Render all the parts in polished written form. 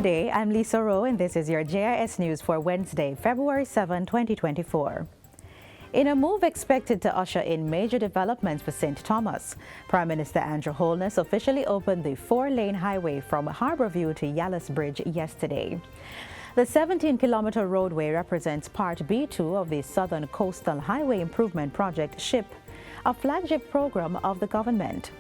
Good day, I'm Lisa Rowe and this is your JIS News for Wednesday, February 7, 2024. In a move expected to usher in major developments for St. Thomas, Prime Minister Andrew Holness officially opened the 4-lane highway from Harbourview to JIS Bridge yesterday. The 17-kilometer roadway represents Part B2 of the Southern Coastal Highway Improvement Project SHIP, a flagship program of the government.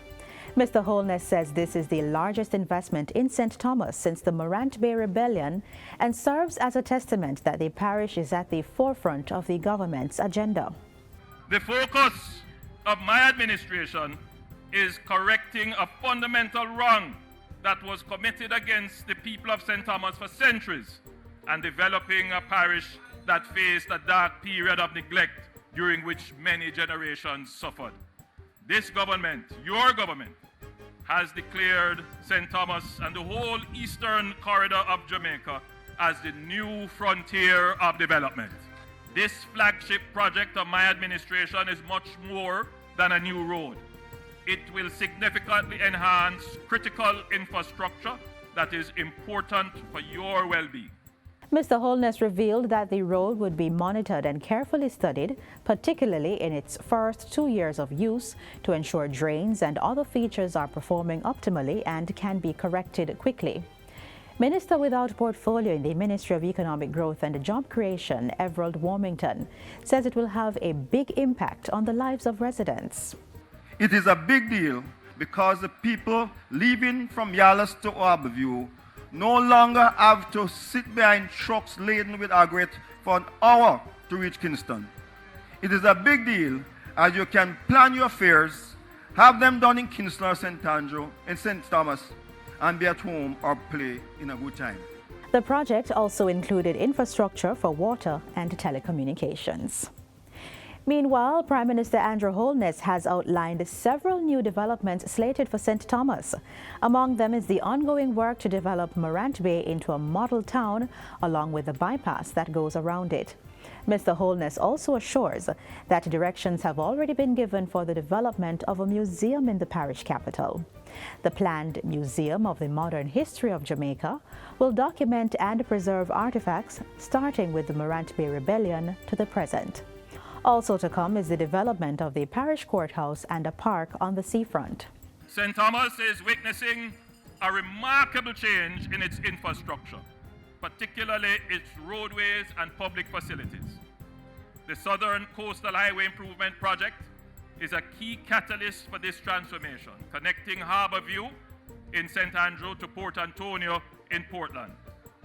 Mr. Holness says this is the largest investment in St. Thomas since the Morant Bay Rebellion and serves as a testament that the parish is at the forefront of the government's agenda. The focus of my administration is correcting a fundamental wrong that was committed against the people of St. Thomas for centuries and developing a parish that faced a dark period of neglect during which many generations suffered. This government, your government, has declared St. Thomas and the whole eastern corridor of Jamaica as the new frontier of development. This flagship project of my administration is much more than a new road. It will significantly enhance critical infrastructure that is important for your well-being. Mr. Holness revealed that the road would be monitored and carefully studied, particularly in its first 2 years of use, to ensure drains and other features are performing optimally and can be corrected quickly. Minister without portfolio in the Ministry of Economic Growth and Job Creation, Everald Warmington, says it will have a big impact on the lives of residents. It is a big deal because the people leaving from JIS to Harbourview no longer have to sit behind trucks laden with aggregate for an hour to reach Kingston. It is a big deal as you can plan your affairs, have them done in Kingston or St. Andrew, in St. Thomas, and be at home or play in a good time. The project also included infrastructure for water and telecommunications. Meanwhile, Prime Minister Andrew Holness has outlined several new developments slated for St. Thomas. Among them is the ongoing work to develop Morant Bay into a model town, along with the bypass that goes around it. Mr. Holness also assures that directions have already been given for the development of a museum in the parish capital. The planned Museum of the Modern History of Jamaica will document and preserve artifacts starting with the Morant Bay Rebellion to the present. Also to come is the development of the parish courthouse and a park on the seafront. St. Thomas is witnessing a remarkable change in its infrastructure, particularly its roadways and public facilities. The Southern Coastal Highway Improvement Project is a key catalyst for this transformation, connecting Harbourview in St. Andrew to Port Antonio in Portland.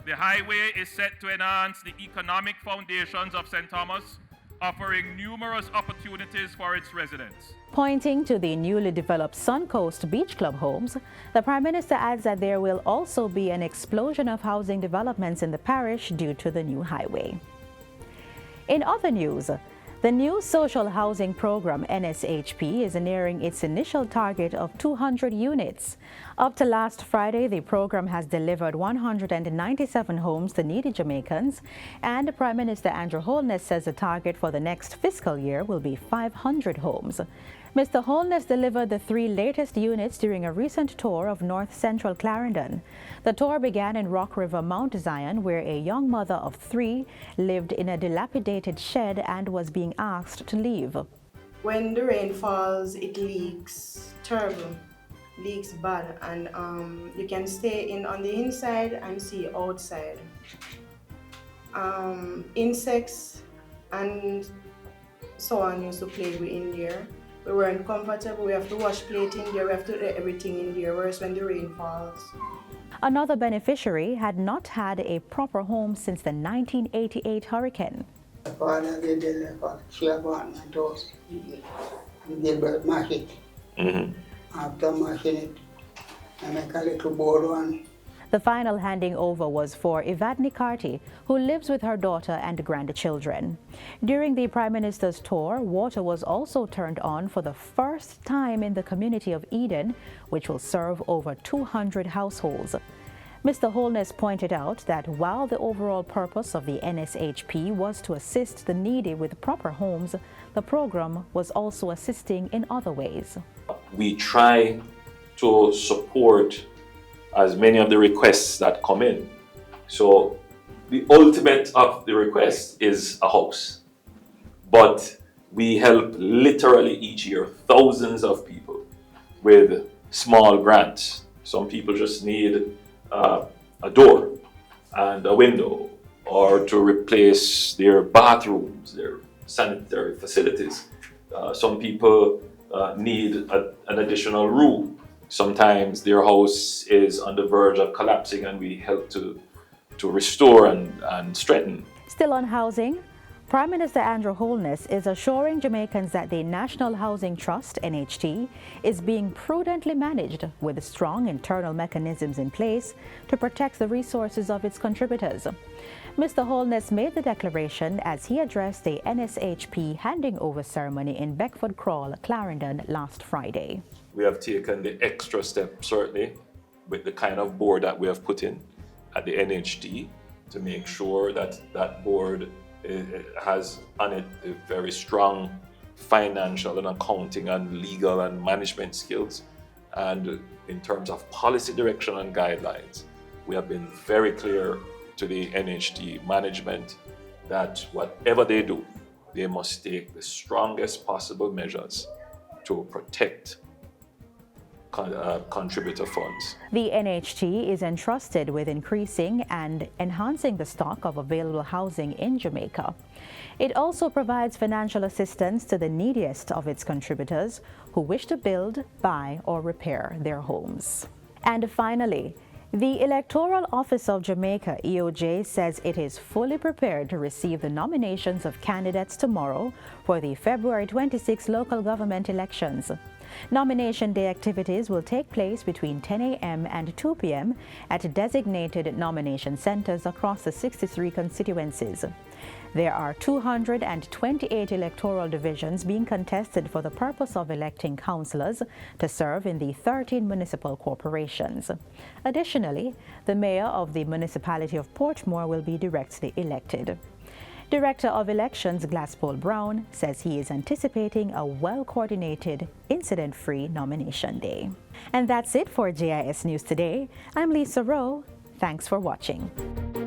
The highway is set to enhance the economic foundations of St. Thomas, offering numerous opportunities for its residents. Pointing to the newly developed Suncoast Beach Club homes, the Prime Minister adds that there will also be an explosion of housing developments in the parish due to the new highway. In other news, the new social housing program NSHP is nearing its initial target of 200 units. Up to last Friday, the program has delivered 197 homes to needy Jamaicans, and Prime Minister Andrew Holness says the target for the next fiscal year will be 500 homes. Mr. Holness delivered the 3 latest units during a recent tour of North Central Clarendon. The tour began in Rock River, Mount Zion, where a young mother of 3 lived in a dilapidated shed and was being asked to leave. When the rain falls, it leaks terrible, leaks bad, and you can stay in on the inside and see outside. Insects and so on used to play with in there. We weren't comfortable. We have to wash plate in there. We have to do everything in there, whereas when the rain falls. Another beneficiary had not had a proper home since the 1988 hurricane. After mashing it, I make a little board one. The final handing over was for Evadne Carty, who lives with her daughter and grandchildren. During the Prime Minister's tour, water was also turned on for the first time in the community of Eden, which will serve over 200 households. Mr. Holness pointed out that while the overall purpose of the NSHP was to assist the needy with proper homes, the program was also assisting in other ways. We try to support as many of the requests that come in So the ultimate of the request is a house. But we help literally each year thousands of people with small grants. Some people just need a door and a window, or to replace their bathrooms, their sanitary facilities. Some people need an additional room. Sometimes their house is on the verge of collapsing and we help to restore and strengthen. Still on housing, Prime Minister Andrew Holness is assuring Jamaicans that the National Housing Trust, NHT, is being prudently managed with strong internal mechanisms in place to protect the resources of its contributors. Mr. Holness made the declaration as he addressed the NSHP handing over ceremony in Beckford Crawl, Clarendon last Friday. We have taken the extra step, certainly, with the kind of board that we have put in at the NHT to make sure that that board has on it a very strong financial and accounting and legal and management skills. And in terms of policy direction and guidelines, we have been very clear to the NHT management that whatever they do, they must take the strongest possible measures to protect contributor funds. The NHT is entrusted with increasing and enhancing the stock of available housing in Jamaica. It also provides financial assistance to the neediest of its contributors who wish to build, buy, or repair their homes. And finally, the Electoral Office of Jamaica, EOJ, says it is fully prepared to receive the nominations of candidates tomorrow for the February 26 local government elections. Nomination day activities will take place between 10 a.m. and 2 p.m. at designated nomination centers across the 63 constituencies. There are 228 electoral divisions being contested for the purpose of electing councillors to serve in the 13 municipal corporations. Additionally, the mayor of the municipality of Portmore will be directly elected. Director of Elections Glasspool Brown says he is anticipating a well-coordinated, incident-free nomination day. And that's it for JIS News Today. I'm Lisa Rowe. Thanks for watching.